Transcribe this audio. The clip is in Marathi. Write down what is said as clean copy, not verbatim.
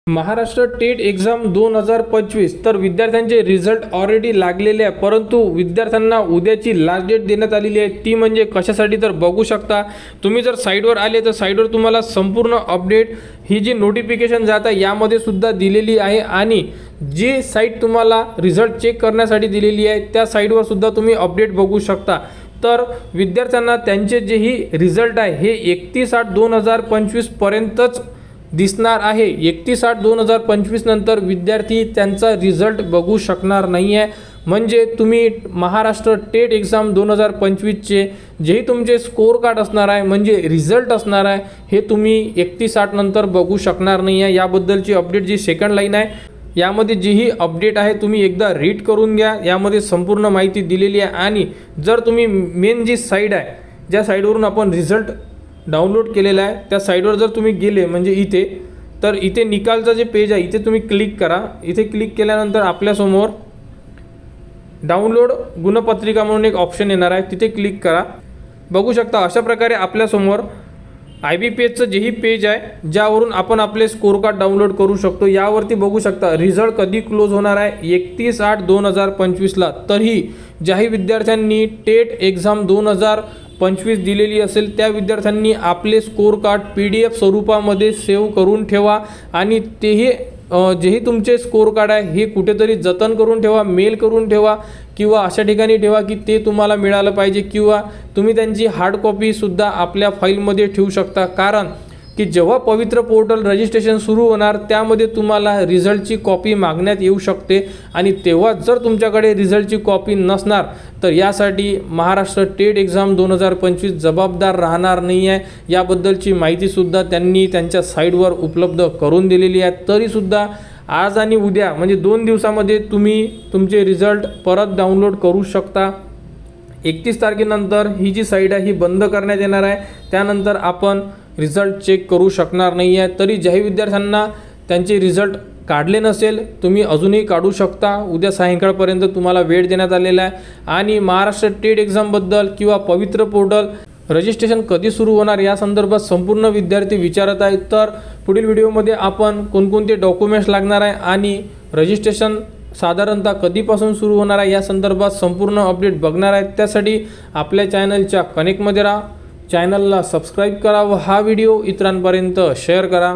महाराष्ट्र टेट एक्झाम 2025 तर विद्यार्थ्यांचे रिझल्ट ऑलरेडी लागलेले आहे, परंतु विद्यार्थ्यांना उद्याची लास्ट डेट देण्यात आलेली आहे। ती म्हणजे कशासाठी तर बघू शकता तुम्ही, जर साईटवर आले तर साईटवर तुम्हाला संपूर्ण अपडेट ही जी नोटिफिकेशन जात आहे यामध्ये सुद्धा दिलेली आहे, आणि जी साईट तुम्हाला रिझल्ट चेक करण्यासाठी दिलेली आहे त्या साईटवर सुद्धा तुम्ही अपडेट बघू शकता। तर विद्यार्थ्यांना त्यांचे जेही रिझल्ट आहे हे 31/8/2025 पर्यंतच दिसणार आहे। 31/8/2025 नंतर विद्यार्थी त्यांचा रिझल्ट बघू शकणार नाही आहे। म्हणजे तुम्ही महाराष्ट्र टेट एक्झाम 2025 चे जेही तुमचे स्कोर कार्ड असणार आहे म्हणजे रिझल्ट असणार आहे हे तुम्ही 31/8 नंतर बघू शकणार नाही आहे। याबद्दलची अपडेट जी सेकंड लाईन आहे यामध्ये जीही अपडेट आहे तुम्ही एकदा रीड करून घ्या, यामध्ये संपूर्ण माहिती दिलेली आहे। आणि जर तुम्ही मेन जी साईट आहे ज्या साईटवरून आपण रिझल्ट डाउनलोड केलेला आहे त्या साईटवर जर तुम्ही गेले म्हणजे इथे, तर इथे निकालचा जे पेज आहे इथे तुम्ही क्लिक करा। इथे क्लिक केल्यानंतर आपल्यासमोर डाउनलोड गुणपत्रिका म्हणून एक ऑप्शन येणार आहे, तिथे क्लिक करा। बघू शकता अशा प्रकारे आपल्यासमोर IBPSचं जेही पेज आहे ज्यावरून आपण आपले स्कोर कार्ड डाउनलोड करू शकतो, यावरती बघू शकता रिझल्ट कधी क्लोज होणार आहे 31/8/2025 ला। तरीही ज्याही विद्यार्थ्यांनी टेट एक्झाम 2025 दिलेली असेल त्या विद्यार्थ्यांनी आपले स्कोर कार्ड PDF स्वरूपामध्ये सेव्ह करून ठेवा, आणि तेही जेही तुमचे स्कोर कार्ड आहे हे कुठेतरी जतन करून ठेवा, मेल करून ठेवा किंवा अशा ठिकाणी ठेवा की ते तुम्हाला मिळालं पाहिजे, किंवा तुम्ही त्यांची हार्ड कॉपी सुद्धा आपल्या फाईलमध्ये ठेवू शकता। कारण की जेव्हा पवित्र पोर्टल रजिस्ट्रेशन सुरू होणार त्यामध्ये तुम्हाला रिझल्टची कॉपी मागण्यात येऊ शकते, आणि तेव्हा जर तुमच्याकडे रिझल्टची कॉपी नसणार तर यासाठी महाराष्ट्र टेट एक्झाम 2025 जबाबदार राहणार नाही आहे। याबद्दलची माहितीसुद्धा त्यांनी त्यांच्या साईटवर उपलब्ध करून दिलेली आहे। तरीसुद्धा आज आणि उद्या म्हणजे 2 दिवसामध्ये तुम्ही तुमचे रिझल्ट परत डाउनलोड करू शकता। 31 तारखेनंतर ही जी साईट आहे ही बंद करण्यात येणार आहे, त्यानंतर आपण रिझल्ट चेक करू शकणार नाही आहे। तरी ज्याही विद्यार्थ्यांना त्यांचे रिझल्ट काढले नसेल तुम्ही अजूनही काढू शकता, उद्या सायंकाळपर्यंत तुम्हाला वेळ देण्यात आलेला आहे। आणि महाराष्ट्र टेट एक्झामबद्दल किंवा पवित्र पोर्टल रजिस्ट्रेशन कधी सुरू होणार या संदर्भात संपूर्ण विद्यार्थी विचारत आहेत। तर पुढील व्हिडिओमध्ये आपण कोणकोणते डॉक्युमेंट्स लागणार आहे आणि रजिस्ट्रेशन साधारणतः कधीपासून सुरू होणार आहे या संदर्भात संपूर्ण अपडेट बघणार आहेत। त्यासाठी आपल्या चॅनलच्या कनेक्टमध्ये राहा, चॅनलला सबस्क्राईब करा व हा व्हिडिओ इतरांपर्यंत शेअर करा।